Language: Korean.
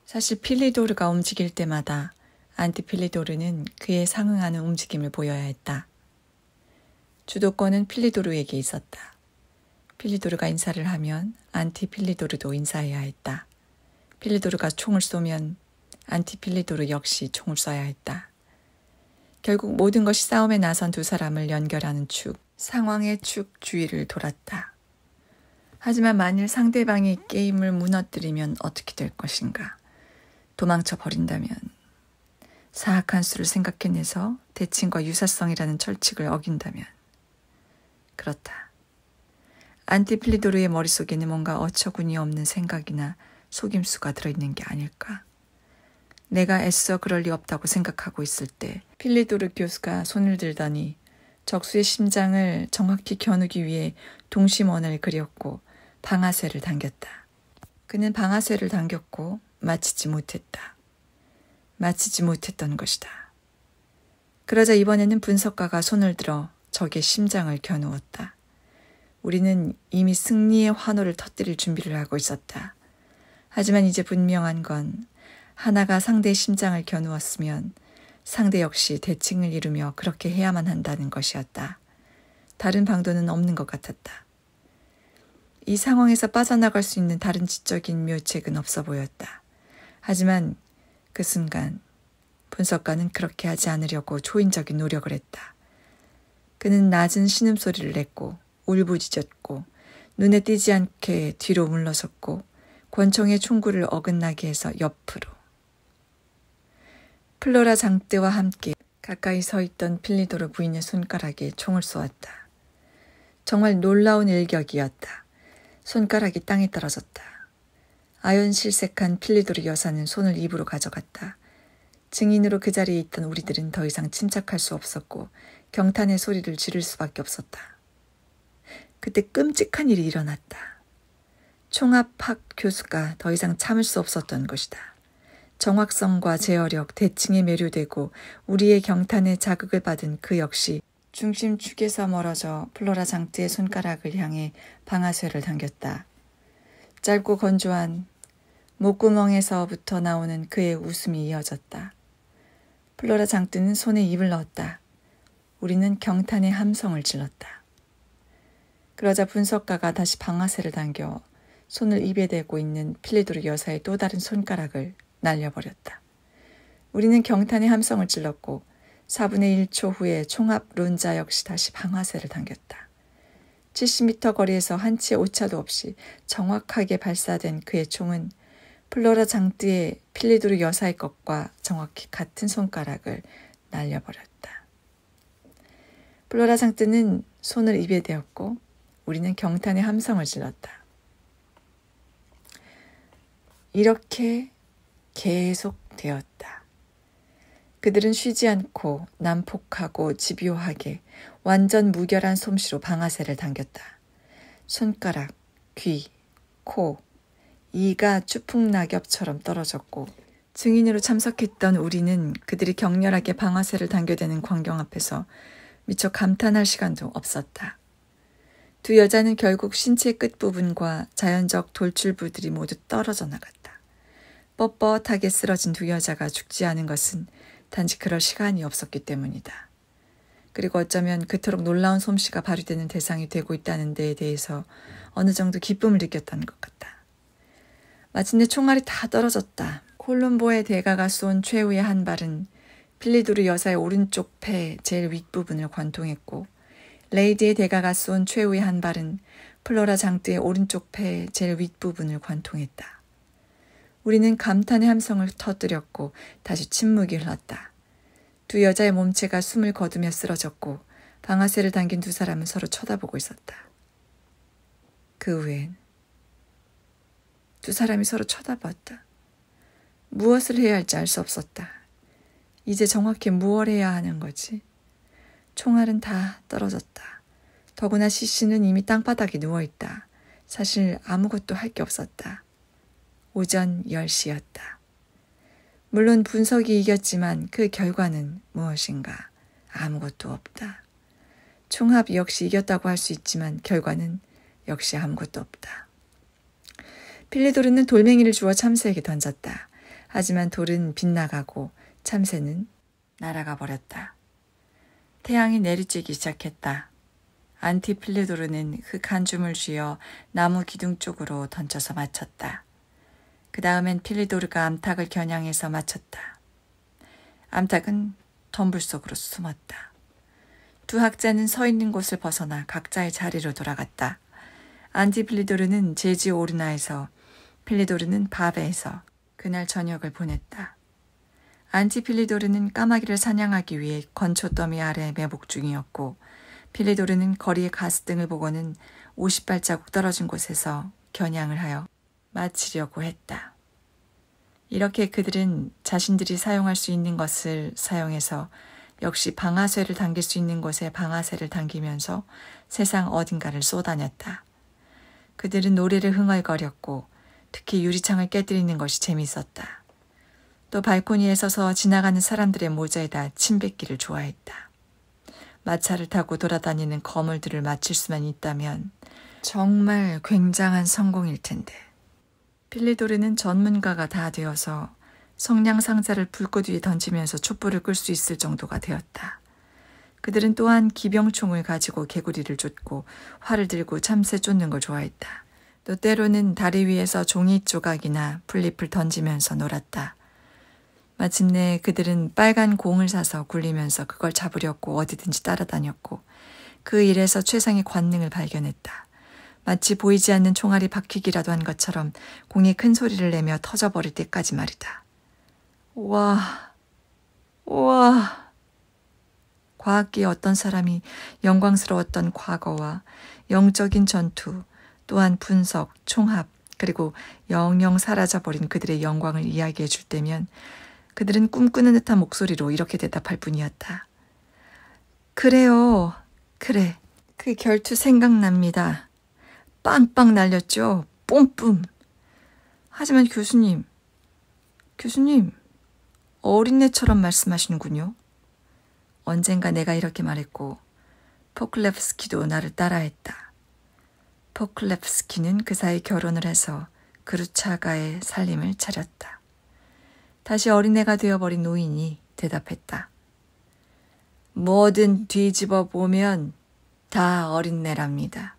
사실 필리도르가 움직일 때마다 안티필리도르는 그에 상응하는 움직임을 보여야 했다. 주도권은 필리도르에게 있었다. 필리도르가 인사를 하면 안티필리도르도 인사해야 했다. 필리도르가 총을 쏘면 안티필리도르 역시 총을 쏴야 했다. 결국 모든 것이 싸움에 나선 두 사람을 연결하는 축, 상황의 축 주위를 돌았다. 하지만 만일 상대방이 게임을 무너뜨리면 어떻게 될 것인가? 도망쳐 버린다면, 사악한 수를 생각해내서 대칭과 유사성이라는 철칙을 어긴다면, 그렇다. 안티필리도르의 머릿속에는 뭔가 어처구니 없는 생각이나 속임수가 들어있는 게 아닐까. 내가 애써 그럴 리 없다고 생각하고 있을 때 필리도르 교수가 손을 들더니 적수의 심장을 정확히 겨누기 위해 동심원을 그렸고 방아쇠를 당겼다. 그는 방아쇠를 당겼고 마치지 못했다. 마치지 못했던 것이다. 그러자 이번에는 분석가가 손을 들어 적의 심장을 겨누었다. 우리는 이미 승리의 환호를 터뜨릴 준비를 하고 있었다. 하지만 이제 분명한 건 하나가 상대의 심장을 겨누었으면 상대 역시 대칭을 이루며 그렇게 해야만 한다는 것이었다. 다른 방도는 없는 것 같았다. 이 상황에서 빠져나갈 수 있는 다른 지적인 묘책은 없어 보였다. 하지만 그 순간 분석가는 그렇게 하지 않으려고 초인적인 노력을 했다. 그는 낮은 신음소리를 냈고 울부짖었고 눈에 띄지 않게 뒤로 물러섰고 권총의 총구를 어긋나게 해서 옆으로. 플로라 장뜨와 함께 가까이 서 있던 필리도르 부인의 손가락에 총을 쏘았다. 정말 놀라운 일격이었다. 손가락이 땅에 떨어졌다. 아연실색한 필리도르 여사는 손을 입으로 가져갔다. 증인으로 그 자리에 있던 우리들은 더 이상 침착할 수 없었고 경탄의 소리를 지를 수밖에 없었다. 그때 끔찍한 일이 일어났다. 총합학 교수가 더 이상 참을 수 없었던 것이다. 정확성과 제어력, 대칭에 매료되고 우리의 경탄에 자극을 받은 그 역시 중심축에서 멀어져 플로라 장뜨의 손가락을 향해 방아쇠를 당겼다. 짧고 건조한 목구멍에서부터 나오는 그의 웃음이 이어졌다. 플로라 장뜨는 손에 입을 넣었다. 우리는 경탄의 함성을 질렀다. 그러자 분석가가 다시 방아쇠를 당겨 손을 입에 대고 있는 필리도르 여사의 또 다른 손가락을 날려버렸다. 우리는 경탄의 함성을 질렀고 4분의 1초 후에 총합 론자 역시 다시 방아쇠를 당겼다. 70m 거리에서 한치의 오차도 없이 정확하게 발사된 그의 총은 플로라 장뜨의 필리도르 여사의 것과 정확히 같은 손가락을 날려버렸다. 플로라 장뜨는 손을 입에 대었고 우리는 경탄의 함성을 질렀다. 이렇게 계속되었다. 그들은 쉬지 않고 난폭하고 집요하게 완전 무결한 솜씨로 방아쇠를 당겼다. 손가락, 귀, 코, 이가 추풍낙엽처럼 떨어졌고 증인으로 참석했던 우리는 그들이 격렬하게 방아쇠를 당겨대는 광경 앞에서 미처 감탄할 시간도 없었다. 두 여자는 결국 신체 끝부분과 자연적 돌출부들이 모두 떨어져 나갔다. 뻣뻣하게 쓰러진 두 여자가 죽지 않은 것은 단지 그럴 시간이 없었기 때문이다. 그리고 어쩌면 그토록 놀라운 솜씨가 발휘되는 대상이 되고 있다는 데에 대해서 어느 정도 기쁨을 느꼈던 것 같다. 마침내 총알이 다 떨어졌다. 콜롬보의 대가가 쏜 최후의 한 발은 필리도르 여사의 오른쪽 폐 제일 윗부분을 관통했고 레이디의 대가가 쏜 최후의 한 발은 플로라 장뜨의 오른쪽 폐 제일 윗부분을 관통했다. 우리는 감탄의 함성을 터뜨렸고 다시 침묵이 흘렀다. 두 여자의 몸체가 숨을 거두며 쓰러졌고 방아쇠를 당긴 두 사람은 서로 쳐다보고 있었다. 그 후엔 두 사람이 서로 쳐다봤다. 무엇을 해야 할지 알 수 없었다. 이제 정확히 무엇을 해야 하는 거지? 총알은 다 떨어졌다. 더구나 시신은 이미 땅바닥에 누워있다. 사실 아무것도 할 게 없었다. 오전 10시였다. 물론 분석이 이겼지만 그 결과는 무엇인가? 아무것도 없다. 총합 역시 이겼다고 할 수 있지만 결과는 역시 아무것도 없다. 필리도르는 돌멩이를 주워 참새에게 던졌다. 하지만 돌은 빗나가고 참새는 날아가 버렸다. 태양이 내리쬐기 시작했다. 안티필리도르는 흙 한 줌을 쥐어 나무 기둥 쪽으로 던져서 맞췄다. 그 다음엔 필리도르가 암탉을 겨냥해서 맞췄다. 암탉은 덤불 속으로 숨었다. 두 학자는 서 있는 곳을 벗어나 각자의 자리로 돌아갔다. 안티필리도르는 제지 오르나에서, 필리도르는 바베에서 그날 저녁을 보냈다. 안티필리도르는 까마귀를 사냥하기 위해 건초더미 아래 매복 중이었고, 필리도르는 거리의 가스등을 보고는 50발자국 떨어진 곳에서 겨냥을 하여 마치려고 했다. 이렇게 그들은 자신들이 사용할 수 있는 것을 사용해서 역시 방아쇠를 당길 수 있는 곳에 방아쇠를 당기면서 세상 어딘가를 쏘다녔다. 그들은 노래를 흥얼거렸고 특히 유리창을 깨뜨리는 것이 재밌었다. 또 발코니에 서서 지나가는 사람들의 모자에다 침 뱉기를 좋아했다. 마차를 타고 돌아다니는 거물들을 맞힐 수만 있다면 정말 굉장한 성공일 텐데. 필리도르는 전문가가 다 되어서 성냥 상자를 불꽃 위에 던지면서 촛불을 끌 수 있을 정도가 되었다. 그들은 또한 기병총을 가지고 개구리를 쫓고 활을 들고 참새 쫓는 걸 좋아했다. 또 때로는 다리 위에서 종이 조각이나 풀잎을 던지면서 놀았다. 마침내 그들은 빨간 공을 사서 굴리면서 그걸 잡으려고 어디든지 따라다녔고 그 일에서 최상의 관능을 발견했다. 마치 보이지 않는 총알이 박히기라도 한 것처럼 공이 큰 소리를 내며 터져버릴 때까지 말이다. 우와, 우와. 과학계의 어떤 사람이 영광스러웠던 과거와 영적인 전투, 또한 분석, 총합, 그리고 영영 사라져버린 그들의 영광을 이야기해 줄 때면 그들은 꿈꾸는 듯한 목소리로 이렇게 대답할 뿐이었다. 그래요. 그래. 그 결투 생각납니다. 빵빵 날렸죠. 뿜뿜. 하지만 교수님, 어린애처럼 말씀하시는군요. 언젠가 내가 이렇게 말했고 포클레프스키도 나를 따라했다. 포클레프스키는 그 사이 결혼을 해서 그루차가의 살림을 차렸다. 다시 어린애가 되어버린 노인이 대답했다. 뭐든 뒤집어 보면 다 어린애랍니다.